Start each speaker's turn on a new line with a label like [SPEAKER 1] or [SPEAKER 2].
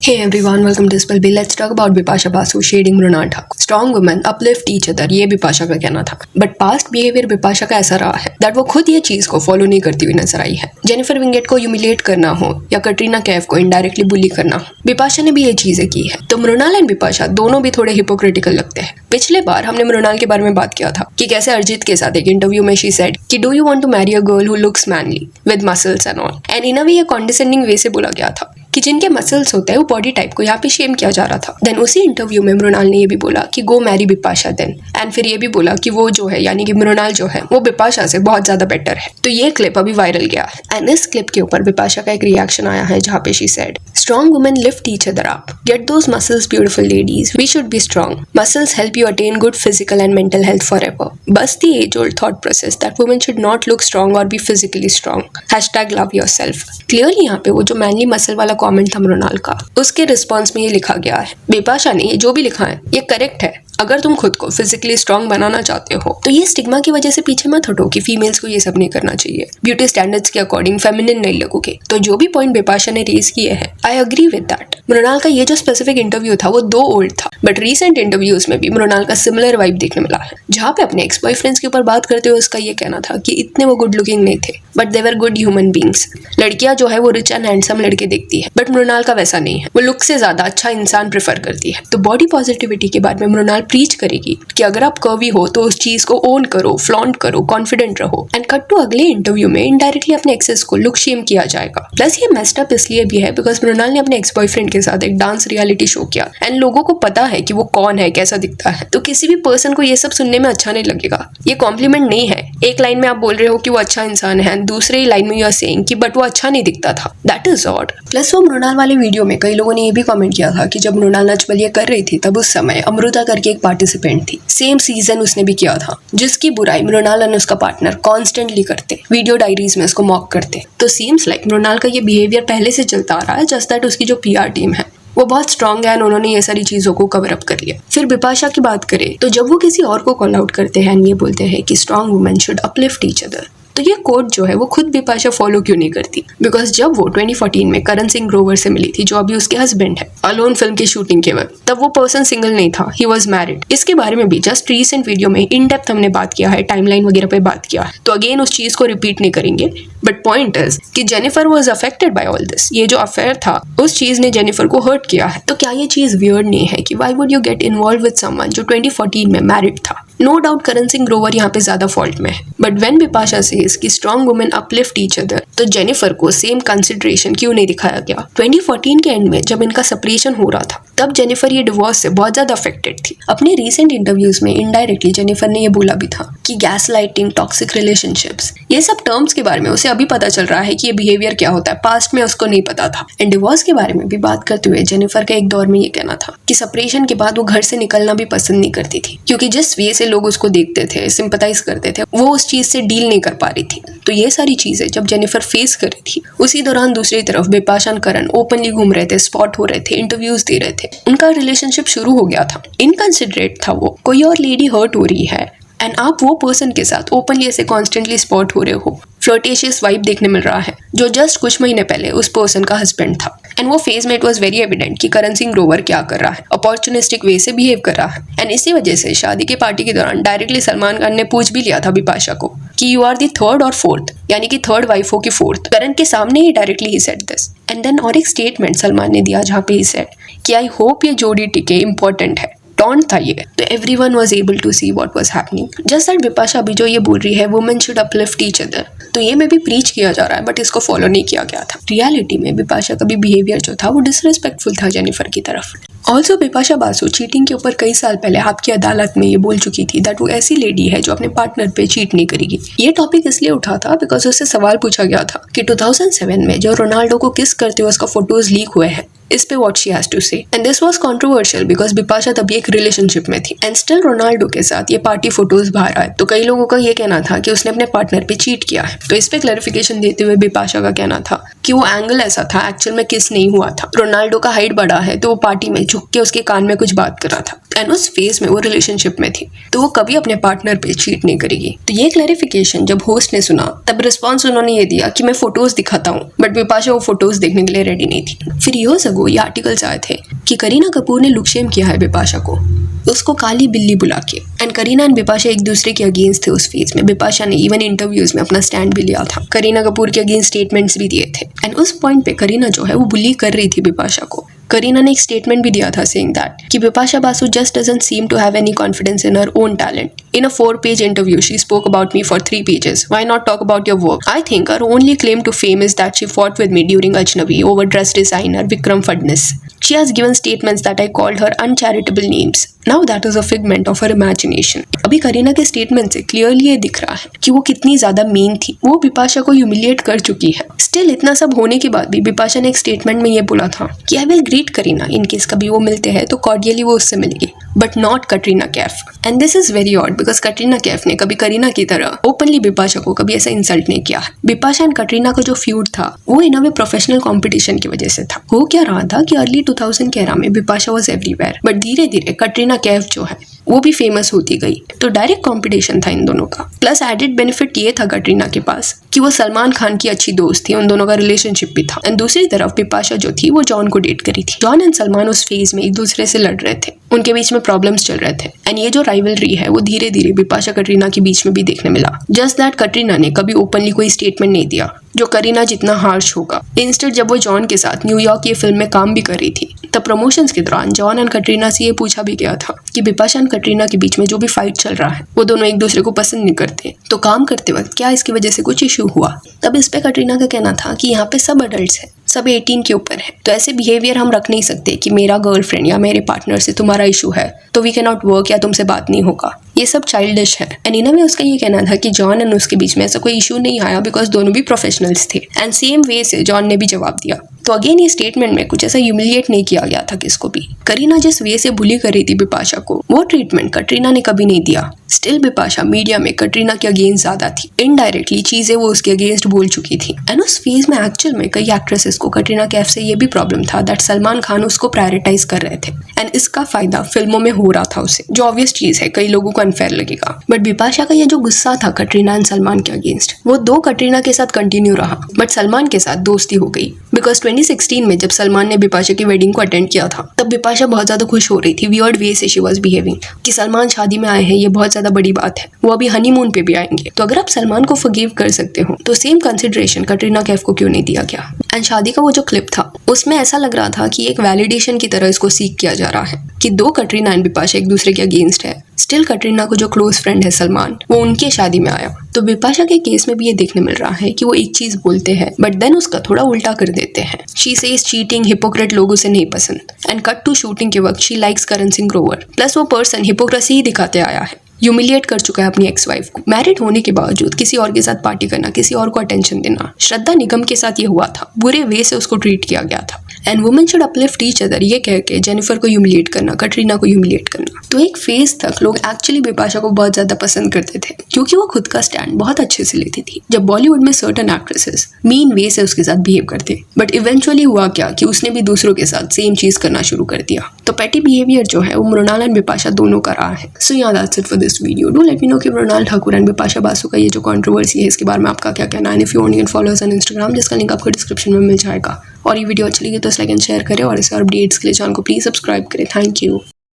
[SPEAKER 1] Hey everyone, welcome to Spell Bill. Let's talk about Bipasha Basu shading Mrunal Thakur. Strong women uplift each other, ये बिपाशा का कहना था. But past behaviour Bipasha का ऐसा रहा है दैट वो खुद ये चीज को फॉलो नहीं करती हुई नजर आई है. जेनिफर विंगेट को ह्यूमिलिएट करना हो या कटरीना कैफ को इनडायरेक्टली बुली करना हो, बिपाशा ने भी ये चीजें की है. तो मृणाल एंड बिपाशा दोनों भी थोड़े हिपोक्रिटिकल लगते हैं. पिछले बार हमने मृणाल के बारे में बात किया था कि कैसे अरिजीत के साथ एक इंटरव्यू में शी सेड कि do you want to marry a girl who looks manly with muscles and all, and in a way ये कॉन्डिसेंडिंग वे से बोला गया था कि जिनके मसल्स होते हैं वो बॉडी टाइप को यहाँ पे शेम किया जा रहा था. देन उसी इंटरव्यू में मृणाल ने ये भी बोला कि गो मैरी बिपाशा देन, एंड फिर ये भी बोला कि वो जो है यानी कि मृणाल जो है वो बिपाशा से बहुत ज्यादा बेटर है. तो ये क्लिप अभी वायरल गया है एंड इस क्लिप के ऊपर बिपाशा का एक रिएक्शन आया है जहाँ पे she said strong women lift each other up, get those muscles beautiful ladies, we should be strong, muscles help you attain good physical and mental health forever, बस the age old thought process that women should not look strong और be physically strong, hashtag love yourself. Clearly यहाँ पे वो जो mainly muscle वाला comment था मृणाल का, उसके रिस्पॉन्स में ये लिखा गया है. बिपाशा ने ये जो भी लिखा है ये करेक्ट है. अगर तुम खुद को फिजिकली स्ट्रॉन्ग बनाना चाहते हो तो ये स्टिग्मा की वजह से पीछे मत हटो कि फीमेल्स को ये सब नहीं करना चाहिए, ब्यूटी स्टैंडर्ड्स के अकॉर्डिंग फेमिनिन नहीं लगोगे. तो जो भी पॉइंट बिपाशा ने रेज किए हैं I agree with that. Mrinal का ये जो स्पेसिफिक इंटरव्यू था वो 2 ओल्ड था, बट रीसेंट इंटरव्यूज में भी मृणाल का सिमिलर वाइब देखने मिला है, जहाँ पे अपने एक्स बॉयफ्रेंड्स के ऊपर बात करते हुए उसका ये कहना था कि इतने वो गुड लुकिंग नहीं थे but they were good human beings. लड़कियां जो है वो रिच एंड हैंडसम लड़के देखती है बट मृणाल का वैसा नहीं है, वो लुक से ज्यादा अच्छा इंसान प्रेफर करती है. तो बॉडी पॉजिटिविटी के बारे में मृणाल प्रीच करेगी कि अगर आप कर्वी हो तो उस चीज को ओन करो, फ्लॉन्ट करो, कॉन्फिडेंट रहो. एंड कट टू अगले इंटरव्यू में इनडायरेक्टली अपने एक्सेस को लुक शेम किया जाएगा. प्लस ये मेस्ड अप इसलिए भी है बिकॉज मृणाल ने अपने एक्स बॉयफ्रेंड के साथ एक डांस रियलिटी शो किया एंड लोगों को पता है कि वो कौन है, कैसा दिखता है. तो किसी भी पर्सन को ये सब सुनने में अच्छा नहीं लगेगा. ये कॉम्प्लीमेंट नहीं है. एक लाइन में आप बोल रहे हो कि वो अच्छा इंसान है, दूसरे लाइन में यू आर सेइंग कि बट वो अच्छा नहीं दिखता था. That is odd. प्लस वो मृणाल वाले वीडियो में कई लोगों ने ये भी कमेंट किया था कि जब मृणाल नच बलिए कर रही थी तब उस समय अमृता करके एक पार्टिसिपेंट थी, सेम सीजन उसने भी किया था, जिसकी बुराई मृणाल और उसका पार्टनर कॉन्स्टेंटली करते, वीडियो डायरीज में उसको मॉक करते. तो सीम्स लाइक मृणाल का ये बिहेवियर पहले से चलता आ रहा है, जस्ट दैट उसकी जो पीआर टीम है वो बहुत स्ट्रॉन्ग है एंड उन्होंने ये सारी चीजों को कवर अप कर लिया. फिर बिपाशा की बात करें तो जब वो किसी और को कॉल आउट करते हैं एंड ये बोलते हैं कि strong women should uplift each other, तो ये कोड जो है वो खुद बिपाशा फॉलो क्यों नहीं करती? बिकॉज जब वो 2014 में करण सिंह ग्रोवर से मिली थी जो अभी उसके हस्बैंड है, अलोन फिल्म की शूटिंग के वक्त, तब वो पर्सन सिंगल नहीं था, ही वॉज मैरिड. इसके बारे में भी जस्ट रीसेंट वीडियो में इन डेप्थ हमने बात किया है, टाइमलाइन वगैरह पे बात किया है, तो अगेन उस चीज को रिपीट नहीं करेंगे. बट पॉइंट इज कि Jennifer was affected by all this. ये जो अफेयर था उस चीज ने जेनिफर को हर्ट किया है. तो क्या ये चीज वियर्ड नहीं है कि why would you get involve with someone जो 2014 में मैरिड था? नो डाउट करण सिंह ग्रोवर यहाँ पे ज्यादा फॉल्ट में है, बट व्हेन बिपाशा सेज कि strong women uplift each other, तो जेनिफर को सेम कंसिडरेशन क्यों नहीं दिखाया गया? 2014 के एंड में जब इनका सेपरेशन हो रहा था तब जेनिफर ये डिवोर्स से बहुत ज्यादा अफेक्टेड थी. अपने रीसेंट इंटरव्यूज में इनडायरेक्टली जेनिफर ने ये बोला भी था कि गैस लाइटिंग, टॉक्सिक रिलेशनशिप्स, ये सब टर्म्स के बारे में उसे अभी पता चल रहा है कि ये बिहेवियर क्या होता है, पास्ट में उसको नहीं पता था. एंड डिवोर्स के बारे में भी बात करते हुए जेनिफर का एक दौर में ये कहना था कि सेपरेशन के बाद वो घर से निकलना भी पसंद नहीं करती थी, क्योंकि जिस वे से लोग उसको देखते थे, सिंपैथाइज करते थे, वो उस चीज से डील नहीं कर पा रही थी. तो ये सारी चीजें जब जेनिफर फेस कर रही थी, उसी दौरान दूसरी तरफ बिपाशा और करण ओपनली घूम रहे थे, स्पॉट हो रहे थे, इंटरव्यूज दे रहे थे, उनका रिलेशनशिप शुरू हो गया था. इनकंसिडरेट था वो, कोई और लेडी हर्ट हो रही है एंड आप वो पर्सन के साथ ओपनली ऐसे कॉन्स्टेंटली स्पॉट हो रहे हो. फ्लर्टेशियस वाइब देखने मिल रहा है जो जस्ट कुछ महीने पहले उस पर्सन का हस्बैंड था. एंड वो फेज में इट वॉज वेरी एविडेंट कि करण सिंह ग्रोवर क्या कर रहा है, अपॉर्चुनिस्टिक वे से बिहेव कर रहा है. एंड इसी वजह से शादी के पार्टी के दौरान डायरेक्टली सलमान खान ने पूछ भी लिया था बिपाशा को कि यू आर दी थर्ड और फोर्थ, यानी कि थर्ड वाइफ हो कि फोर्थ. करण के सामने ही डायरेक्टली ही सेड दिस. एंड देन और एक स्टेटमेंट सलमान ने दिया जहाँ पे ही सेड कि आई होप ये जोड़ी टिके, इंपॉर्टेंट है. टॉन्ट था ये. तो everyone was able to see what was happening. Just that Bipasha अभी जो ये बोल रही है women should uplift each other, तो ये में भी प्रीच किया जा रहा है बट इसको फॉलो नहीं किया गया था. रियलिटी में बिपाशा का भी बिहेवियर जो था वो डिसरिस्पेक्टफुल था जेनिफर की तरफ. ऑल्सो बिपाशा बासु चीटिंग के ऊपर कई साल पहले आपकी अदालत में ये बोल चुकी थी दैट वो ऐसी लेडी है जो अपने पार्टनर पे चीट नहीं करेगी. ये टॉपिक इसलिए उठा था बिकॉज उससे सवाल पूछा गया था कि 2007 में जो रोनाल्डो को किस करते हुए उसका फोटोज लीक हुए हैं, इस पे व्हाट शी हैज टू से. And this was controversial because Bipasha तभी एक रिलेशनशिप में थी एंड स्टिल रोनाल्डो के साथ ये पार्टी फोटोज बाहर आए. तो कई लोगों का ये कहना था कि उसने अपने पार्टनर पे चीट किया है. तो इस पे क्लैरिफिकेशन देते हुए बिपाशा का कहना था कि वो एंगल ऐसा था, एक्चुअल में किस नहीं हुआ था. रोनाल्डो का हाइट बड़ा है तो वो पार्टी में झुक के उसके कान में कुछ बात कर रहा था एंड उस फेज में वो रिलेशनशिप में थी, तो वो कभी अपने पार्टनर पे चीट नहीं करेगी. तो ये क्लैरिफिकेशन जब होस्ट ने सुना तब रिस्पॉन्स उन्होंने ये दिया कि मैं फोटोज दिखाता हूँ, बट बिपाशा वो फोटोज देखने के लिए रेडी नहीं थी. फिर ईयर्स अगो अगो ये आर्टिकल्स आए थे कि करीना कपूर ने लुक शेम किया है बिपाशा को, उसको काली बिल्ली बुला के। एंड करीना एंड बिपाशा एक दूसरे के अगेंस्ट थे उस फेज में। बिपाशा ने इवन इंटरव्यूज में अपना स्टैंड भी लिया था, करीना कपूर के अगेंस्ट स्टेटमेंट्स भी दिए थे। एंड उस पॉइंट पे करीना जो है वो बुली कर रही थी बिपाशा को। करीना ने एक स्टेटमेंट भी दिया था सेइंग दैट कि Bipasha Basu just doesn't seem to have any confidence in her own talent. In a 4-page interview, she spoke about me for 3 pages. Why not talk about your work? I think her only claim to fame is that she fought with me during Ajnabi over dress designer Vikram Fadnis. She has given statements that I called her uncharitable names. Now that is a figment of her imagination. अभी करीना के statement से clearly ये दिख रहा है कि वो कितनी ज्यादा मीन थी, वो बिपाशा को ह्यूमिलिएट कर चुकी है। स्टिल इतना सब होने के बाद भी बिपाशा ने एक स्टेटमेंट में ये बोला था कि I will greet Kareena in case कभी वो मिलते हैं तो कॉर्डियली वो उससे मिलेगी, but not Katrina Kaif. And this is very odd because Katrina Kaif ने कभी करीना की तरह ओपनली बिपाशा को कभी ऐसा इंसल्ट नहीं किया है। बिपाशा एंड कटरीना का जो फ्यूड था वो इन अ वे प्रोफेशनल कंपटीशन की वजह से था। हो क्या रहा था कि अर्ली 2000 के एरा में बिपाशा वाज एवरीवेयर, बट धीरे धीरे कटरीना कैफ जो है वो भी फेमस होती गई, तो डायरेक्ट कंपटीशन था इन दोनों का। प्लस एडेड बेनिफिट ये था कटरीना के पास कि वो सलमान खान की अच्छी दोस्त थी, उन दोनों का रिलेशनशिप भी था। एंड दूसरी तरफ बिपाशा जो थी वो जॉन को डेट करी थी। जॉन एंड सलमान उस फेज में एक दूसरे से लड़ रहे थे, उनके बीच में प्रॉब्लम्स चल रहे थे। एंड ये जो राइवलरी है वो धीरे धीरे बिपाशा कटरीना के बीच में भी देखने मिला। जस्ट दैट कटरीना ने कभी ओपनली कोई स्टेटमेंट नहीं दिया जो करीना जितना हार्श होगा। इंस्टेड जब वो जॉन के साथ न्यूयॉर्क की फिल्म में काम भी कर रही थी तब प्रमोशंस के दौरान जॉन एंड कटरीना से ये पूछा भी गया था कि बिपाशा एंड कटरीना के बीच में जो भी फाइट चल रहा है वो दोनों एक दूसरे को पसंद नहीं करते, तो काम करते वक्त क्या इसकी वजह से कुछ इशू हुआ। तब इस पे कटरीना का कहना था कि यहाँ पे सब अडल्ट्स हैं, सब 18 के ऊपर है, तो ऐसे बिहेवियर हम रख नहीं सकते कि मेरा गर्लफ्रेंड या मेरे पार्टनर से तुम्हारा इशू है तो वी कैन नॉट वर्क या तुमसे बात नहीं होगा, ये सब चाइल्डिश है। एंड इन में उसका ये कहना था कि जॉन एंड उसके बीच में ऐसा कोई इशू नहीं आया बिकॉज दोनों भी प्रोफेशनल्स थे। एंड सेम वे से जॉन ने भी जवाब दिया। तो अगेन ये स्टेटमेंट में कुछ ऐसा ह्यूमिलिएट नहीं किया गया था किसको भी। करीना जिस वे से बुली कर रही थी बिपाशा को वो ट्रीटमेंट कटरीना ने कभी नहीं दिया। स्टिल बिपाशा मीडिया में कटरीना के अगेंस्ट ज्यादा थी, इनडायरेक्टली चीजें वो उसके अगेंस्ट बोल चुकी थी। एंड उस फेज में एक्चुअल में कई एक्ट्रेसेस को कटरीना कैफ से ये भी प्रॉब्लम था दैट सलमान खान उसको प्रायोरिटाइज कर रहे थे एंड इसका फायदा फिल्मों में हो रहा था उसे, जो ऑब्वियस चीज है, कई लोगों को अनफेयर लगेगा। बट बिपाशा का ये जो गुस्सा था कटरीना एंड सलमान के अगेंस्ट वो दो कटरीना के साथ कंटिन्यू रहा बट सलमान के साथ दोस्ती हो गई। बिकॉज 2016 में जब सलमान ने बिपाशा की वेडिंग को अटेंड किया था तब बिपाशा बहुत ज्यादा खुश हो रही थी वियर्ड वे से शी वाज बिहेविंग कि सलमान शादी में आए हैं, ये बहुत ज्यादा बड़ी बात है, वो अभी हनीमून पे भी आएंगे। तो अगर आप सलमान को फॉरगिव कर सकते हो तो सेम कंसिडरेशन कटरीना कैफ को क्यों नहीं दिया गया। एंड शादी का वो जो क्लिप था उसमें ऐसा लग रहा था कि एक वैलिडेशन की तरह इसको सीख किया जा रहा है कि दो कटरीना एंड बिपाशा एक दूसरे के अगेंस्ट है। स्टिल कटरीना को जो क्लोज फ्रेंड है सलमान वो उनके शादी में आया। तो बिपाशा के केस में भी ये देखने मिल रहा है कि वो एक चीज बोलते हैं बट देन उसका थोड़ा उल्टा कर देते हैं। शी सेज चीटिंग हिपोक्रेट लोगों से नहीं पसंद एंड कट टू शूटिंग के वक्त she likes Karan Singh Grover. Plus वो पर्सन हिपोक्रेसी ही दिखाते आया है, ह्यूमिलिएट कर चुका है अपनी एक्स वाइफ को। मैरिड होने के बावजूद किसी और के साथ पार्टी करना, किसी और को अटेंशन देना। श्रद्धा निगम के साथ ये हुआ था, बुरे वे से उसको ट्रीट किया गया था। And women should uplift each other ये कह के जेनिफर को ह्यूमिलिएट करना, कटरीना को ह्यूमिलिएट करना। तो एक फेज तक लोग एक्चुअली बिपाशा को बहुत ज्यादा पसंद करते थे क्योंकि वो खुद का स्टैंड बहुत अच्छे से लेती थी। जब बॉलीवुड में सर्टन एक्ट्रेसेस मीन वे से उसके साथ बिहेव करते, बट इवेंचुअली हुआ क्या कि उसने भी दूसरों के साथ सेम चीज करना शुरू कर दिया। तो पेटी बिहेवियर जो है वो मृणाल एंड बिपाशा दोनों का रहा है। सो या that's it for this video. Do let me know कि मृणाल ठाकुर एंड बिपाशा बासु का ये जो कंट्रोवर्सी है इसके बारे में आपका क्या कहना है। If you want you can follow us on Instagram जिसका लिंक आपको डिस्क्रिप्शन में मिल जाएगा। और ये वीडियो अच्छी लगी तो लाइक एंड शेयर करें और इसे और अपडेट्स के लिए चैनल को प्लीज सब्सक्राइब करें। Thank you.